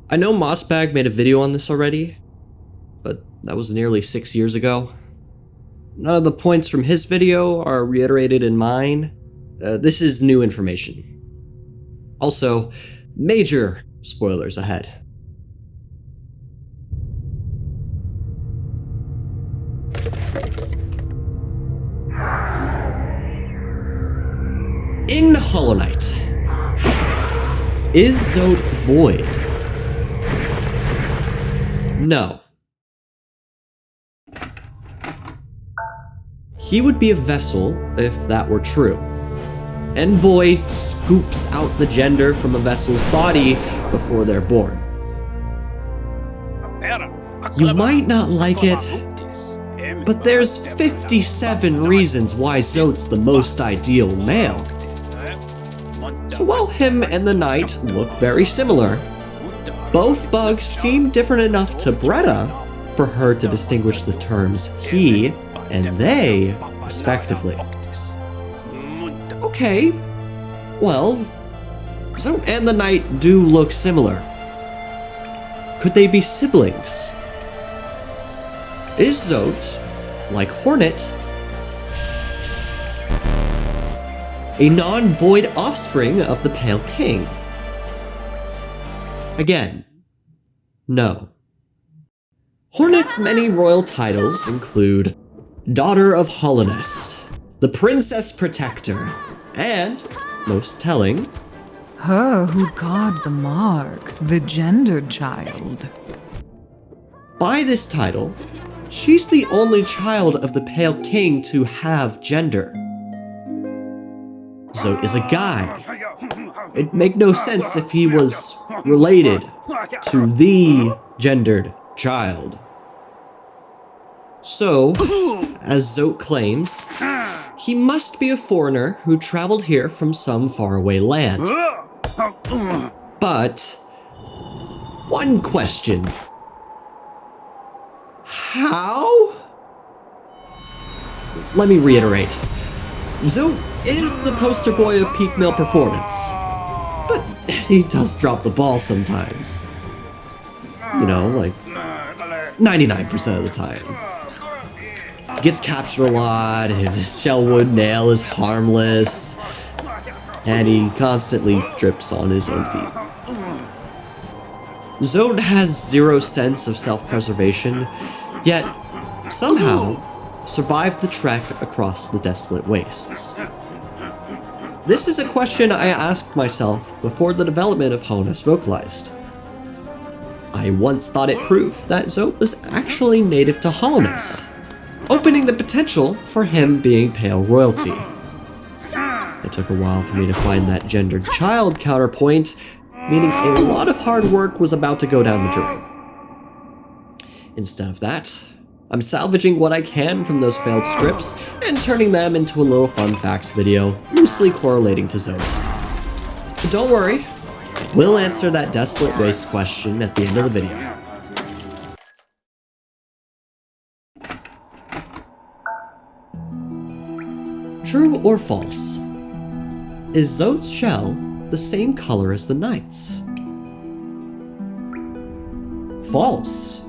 I know Mossbag made a video on this already, but that was nearly 6 years ago. None of the points from his video are reiterated in mine. This is new information. Also, major spoilers ahead. In Hollow Knight, is Zote void? No. He would be a vessel if that were true. And void scoops out the gender from a vessel's body before they're born. You might not like it, but there's 57 reasons why Zote's the most ideal male. So while him and the knight look very similar, both bugs seem different enough to Bretta for her to distinguish the terms he and they, respectively. Okay, well, Zote and the knight do look similar. Could they be siblings? Is Zote, like Hornet, a non-void offspring of the Pale King? Again, no. Hornet's many royal titles include Daughter of Hollownest, the Princess Protector, and, most telling, her who carved the mark, the gendered child. By this title, she's the only child of the Pale King to have gender. Zote is a guy. It'd make no sense if he was related to the gendered child. So, as Zote claims, he must be a foreigner who traveled here from some faraway land. But, one question. How? Let me reiterate. Zote is the poster boy of peak male performance, but he does drop the ball sometimes. You know, like 99% of the time. He gets captured a lot, his shellwood nail is harmless, and he constantly trips on his own feet. Zote has zero sense of self-preservation, yet somehow survived the trek across the Desolate Wastes. This is a question I asked myself before the development of Hollownest vocalized. I once thought it proof that Zote was actually native to Hollownest, opening the potential for him being Pale royalty. It took a while for me to find that gendered child counterpoint, meaning a lot of hard work was about to go down the drain. Instead of that, I'm salvaging what I can from those failed strips and turning them into a little fun facts video, loosely correlating to Zote. But don't worry, we'll answer that Desolate Wastes question at the end of the video. True or false? Is Zote's shell the same color as the knight's? False.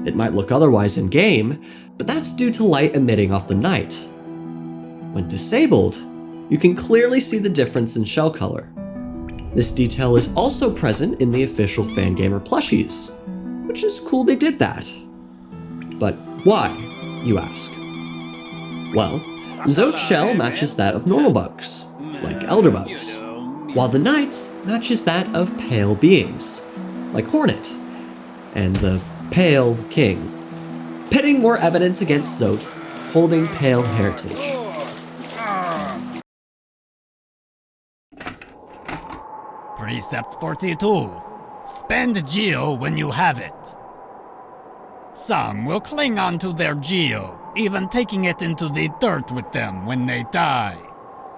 It might look otherwise in-game, but that's due to light emitting off the knight. When disabled, you can clearly see the difference in shell color. This detail is also present in the official Fangamer plushies, which is cool they did that. But why, you ask? Well, Zote's shell matches that of normal bugs, like elder bugs, while the knight's matches that of pale beings, like Hornet, and the Pale King, pitting more evidence against Zote holding pale heritage. Precept 42. Spend Geo when you have it. Some will cling on to their Geo, even taking it into the dirt with them when they die.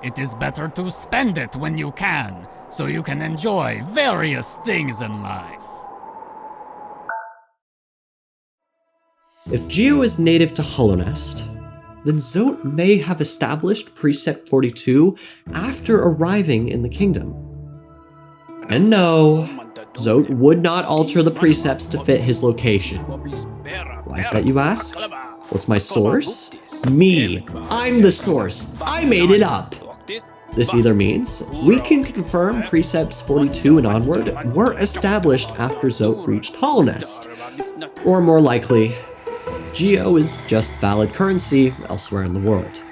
It is better to spend it when you can, so you can enjoy various things in life. If Geo is native to Hollownest, then Zote may have established Precept 42 after arriving in the kingdom. And no, Zote would not alter the precepts to fit his location. Why is that, you ask? What's my source? Me. I'm the source. I made it up. This either means we can confirm precepts 42 and onward were established after Zote reached Hollownest, or more likely, Geo is just valid currency elsewhere in the world.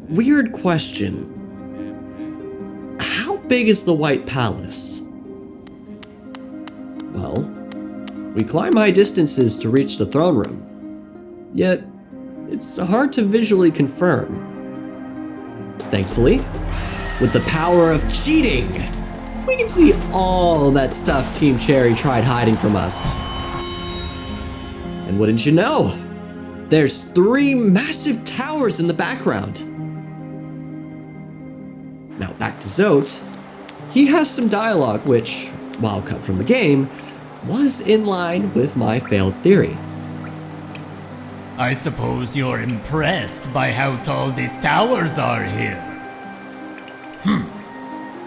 Weird question. How big is the White Palace? Well, we climb high distances to reach the throne room, yet it's hard to visually confirm. Thankfully, with the power of cheating, we can see all that stuff Team Cherry tried hiding from us. And wouldn't you know, there's 3 massive towers in the background. Now back to Zote. He has some dialogue which, while cut from the game, was in line with my failed theory. I suppose you're impressed by how tall the towers are here.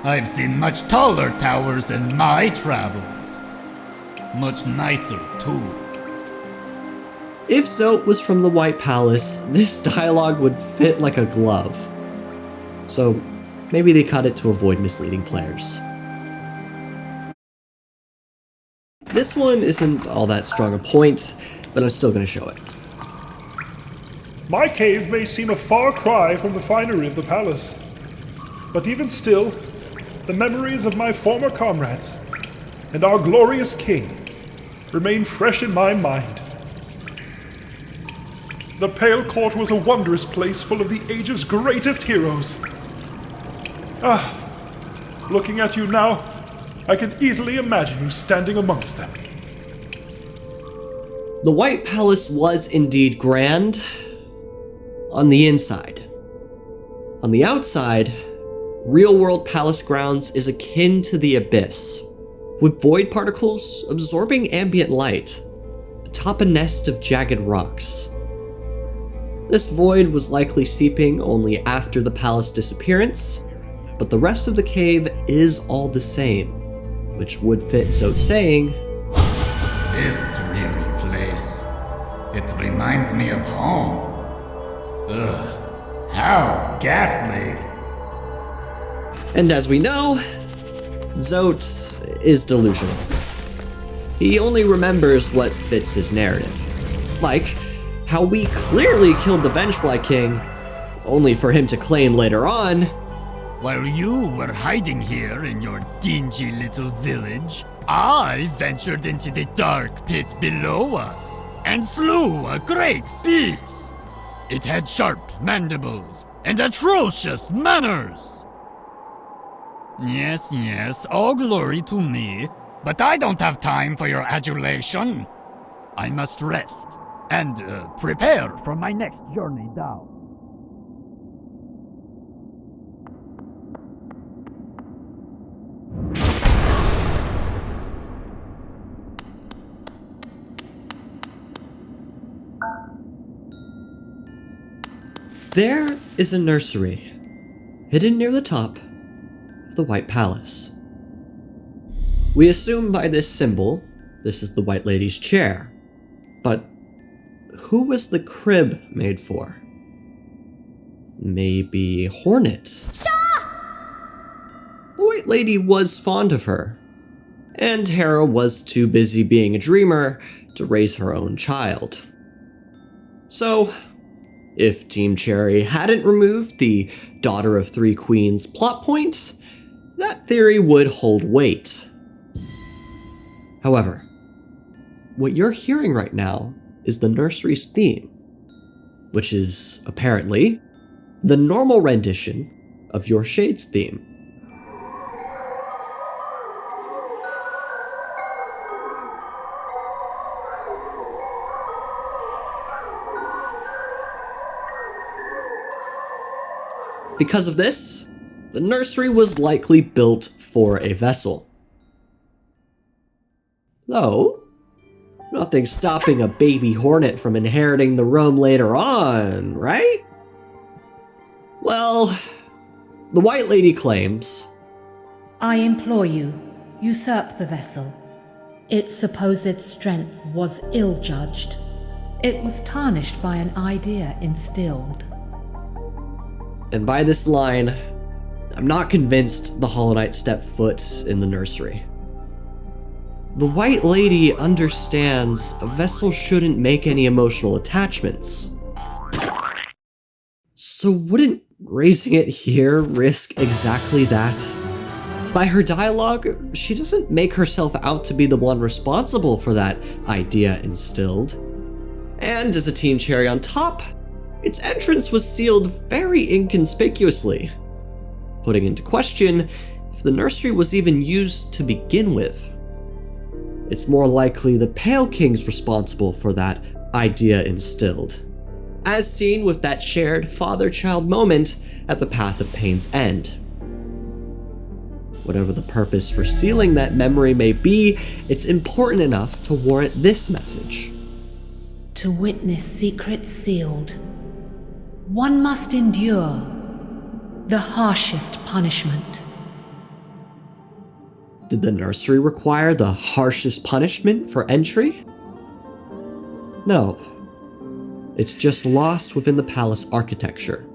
I've seen much taller towers in my travels. Much nicer, too. If Zote was from the White Palace, this dialogue would fit like a glove. So maybe they cut it to avoid misleading players. This one isn't all that strong a point, but I'm still going to show it. My cave may seem a far cry from the finery of the palace, but even still, the memories of my former comrades and our glorious king remain fresh in my mind. The Pale Court was a wondrous place full of the age's greatest heroes. Looking at you now, I can easily imagine you standing amongst them. The White Palace was indeed grand on the inside. On the outside, real-world palace grounds is akin to the abyss, with void particles absorbing ambient light atop a nest of jagged rocks. This void was likely seeping only after the palace disappearance, but the rest of the cave is all the same, which would fit Zote saying, This dreary place. It reminds me of home. Ugh, how ghastly. And as we know, Zote is delusional. He only remembers what fits his narrative. Like how we clearly killed the Vengefly King, only for him to claim later on, While you were hiding here in your dingy little village, I ventured into the dark pit below us and slew a great beast. It had sharp mandibles and atrocious manners. Yes, all glory to me, but I don't have time for your adulation. I must rest and prepare for my next journey down. there is a nursery, hidden near the top of the White Palace. We assume by this symbol, this is the White Lady's chair. But who was the crib made for? Maybe Hornet? The White Lady was fond of her, and Hera was too busy being a dreamer to raise her own child. So, if Team Cherry hadn't removed the Daughter of Three Queens plot point, that theory would hold weight. However, what you're hearing right now is the nursery's theme, which is, apparently, the normal rendition of your Shade's theme. Because of this, the nursery was likely built for a vessel. Though, nothing's stopping a baby hornet from inheriting the roam later on, right? Well, The White Lady claims, I implore you, usurp the vessel. Its supposed strength was ill-judged. It was tarnished by an idea instilled. and by this line, I'm not convinced the Hollow Knight stepped foot in the nursery. The White Lady understands a vessel shouldn't make any emotional attachments. So wouldn't raising it here risk exactly that? By her dialogue, she doesn't make herself out to be the one responsible for that idea instilled. And as a team cherry on top, its entrance was sealed very inconspicuously, putting into question if the nursery was even used to begin with. It's more likely the Pale King's responsible for that idea instilled, as seen with that shared father-child moment at the Path of Pain's end. Whatever the purpose for sealing that memory may be, it's important enough to warrant this message. To witness secrets sealed, one must endure the harshest punishment. Did the nursery require the harshest punishment for entry? No. It's just lost within the palace architecture.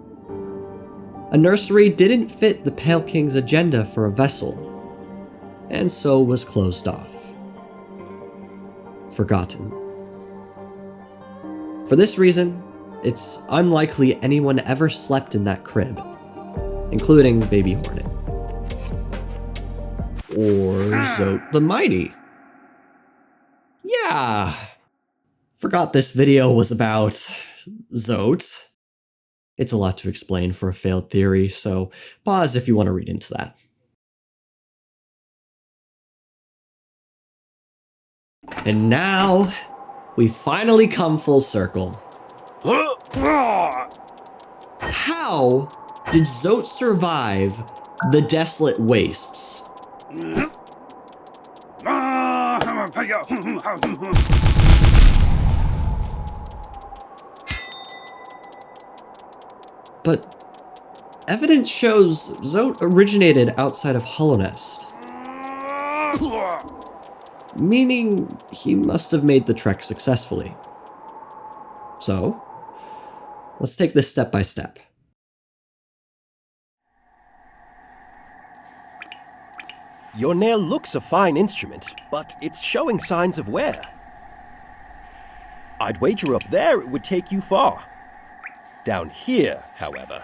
A nursery didn't fit the Pale King's agenda for a vessel, and so was closed off. Forgotten. For this reason, it's unlikely anyone ever slept in that crib, including Baby Hornet. Or Zote the Mighty. Yeah. Forgot this video was about Zote. It's a lot to explain for a failed theory, so pause if you want to read into that. And now, we finally come full circle. How did Zote survive the Desolate Wastes? But evidence shows Zote originated outside of Hollownest, meaning he must have made the trek successfully. So, let's take this step by step. Your nail looks a fine instrument, but it's showing signs of wear. I'd wager up there it would take you far. Down here, however,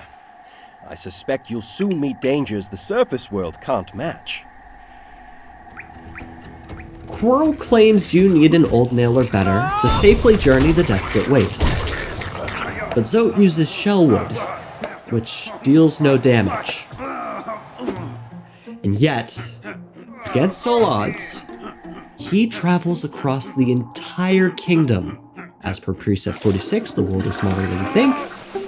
I suspect you'll soon meet dangers the surface world can't match. Quirrel claims you need an old nail or better to safely journey the Desolate Wastes. But Zote uses shellwood, which deals no damage. And yet, against all odds, he travels across the entire kingdom. As per Precept 46, the world is smaller than you think,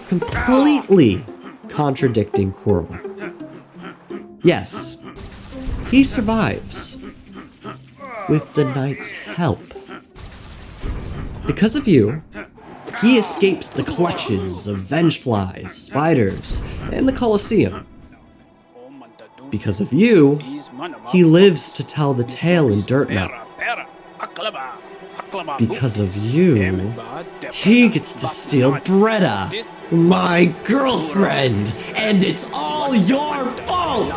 completely contradicting Quirrel. Yes, he survives, with the knight's help. Because of you, he escapes the clutches of vengeflies, spiders, and the Colosseum. Because of you, he lives to tell the tale in Dirtmouth. Because of you, he gets to steal Bretta, my girlfriend, and it's all your fault!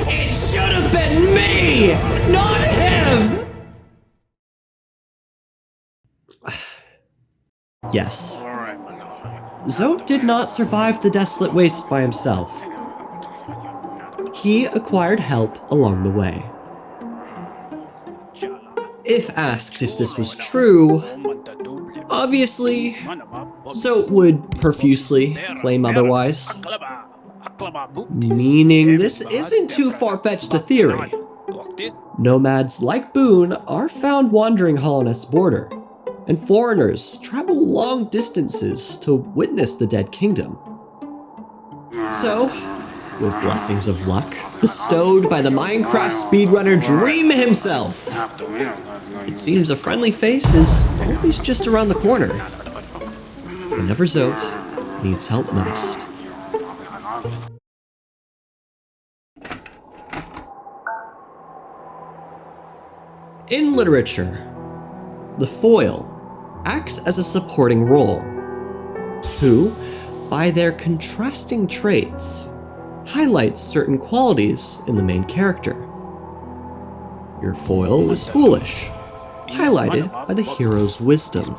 It should have been me, not him! Yes. Zote did not survive the Desolate Wastes by himself. He acquired help along the way. If asked if this was true, obviously, Zote would profusely claim otherwise, meaning this isn't too far-fetched a theory. Nomads like Boon are found wandering Hollownest's border, and foreigners travel long distances to witness the Dead Kingdom. So, with blessings of luck bestowed by the Minecraft speedrunner Dream himself, it seems a friendly face is always just around the corner, whenever Zote needs help most. In literature, the foil acts as a supporting role, who, by their contrasting traits, highlights certain qualities in the main character. Your foil is foolish, highlighted by the hero's wisdom.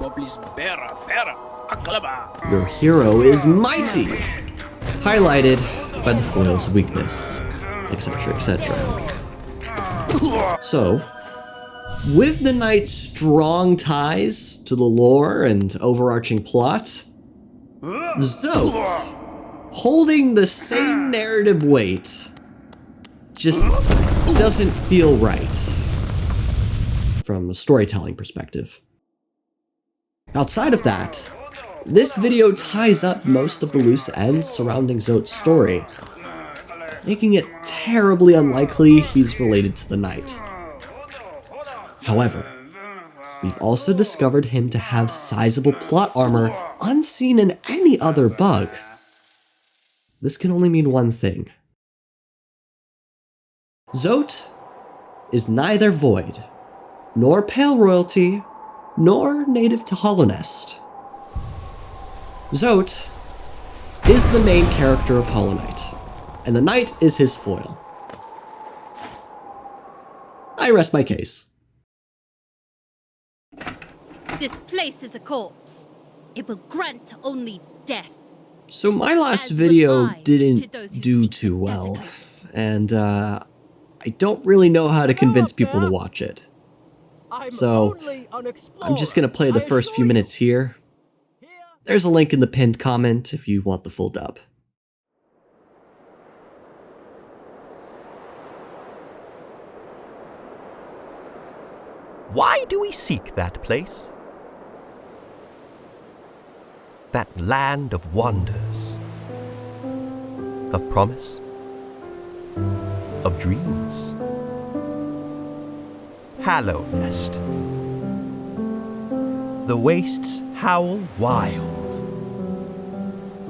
Your hero is mighty, highlighted by the foil's weakness, etc., etc. So, with the knight's strong ties to the lore and overarching plot, Zote, holding the same narrative weight, just doesn't feel right from a storytelling perspective. Outside of that, this video ties up most of the loose ends surrounding Zote's story, making it terribly unlikely he's related to the knight. However, we've also discovered him to have sizable plot armor unseen in any other bug. This can only mean one thing. Zote is neither void, nor pale royalty, nor native to Hollownest. Zote is the main character of Hollow Knight, and the knight is his foil. I rest my case. This place is a corpse. It will grant only death. So my last As video will I didn't to those who do seek too to well, desecrate. and I don't really know how to convince people to watch it. So I'm just gonna play the first few minutes here. There's a link in the pinned comment if you want the full dub. Why do we seek that place? That land of wonders, of promise, of dreams. Hallownest. The wastes howl wild.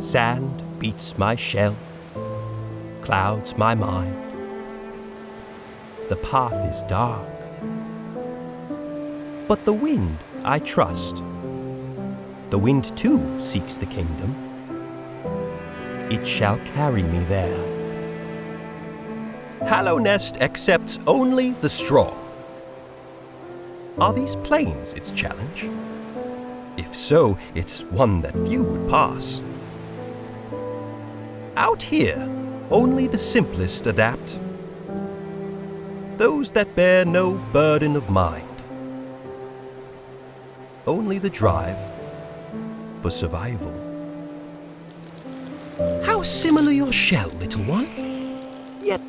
Sand beats my shell, clouds my mind. The path is dark, but the wind I trust. The wind too seeks the kingdom. It shall carry me there. Hallownest accepts only the strong. Are these plains its challenge? If so, it's one that few would pass. Out here, only the simplest adapt. Those that bear no burden of mind. Only the drive for survival. How similar your shell, little one, yet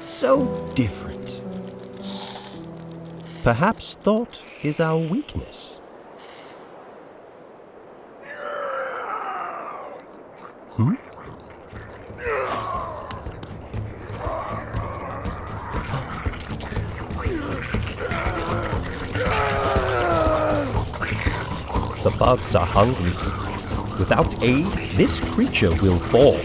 so different. Perhaps thought is our weakness. The bugs are hungry. Without aid, this creature will fall.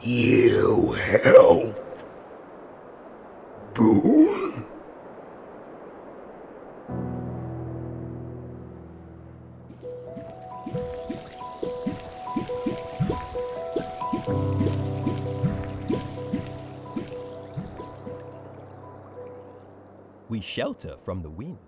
You help, Boon? We shelter from the wind.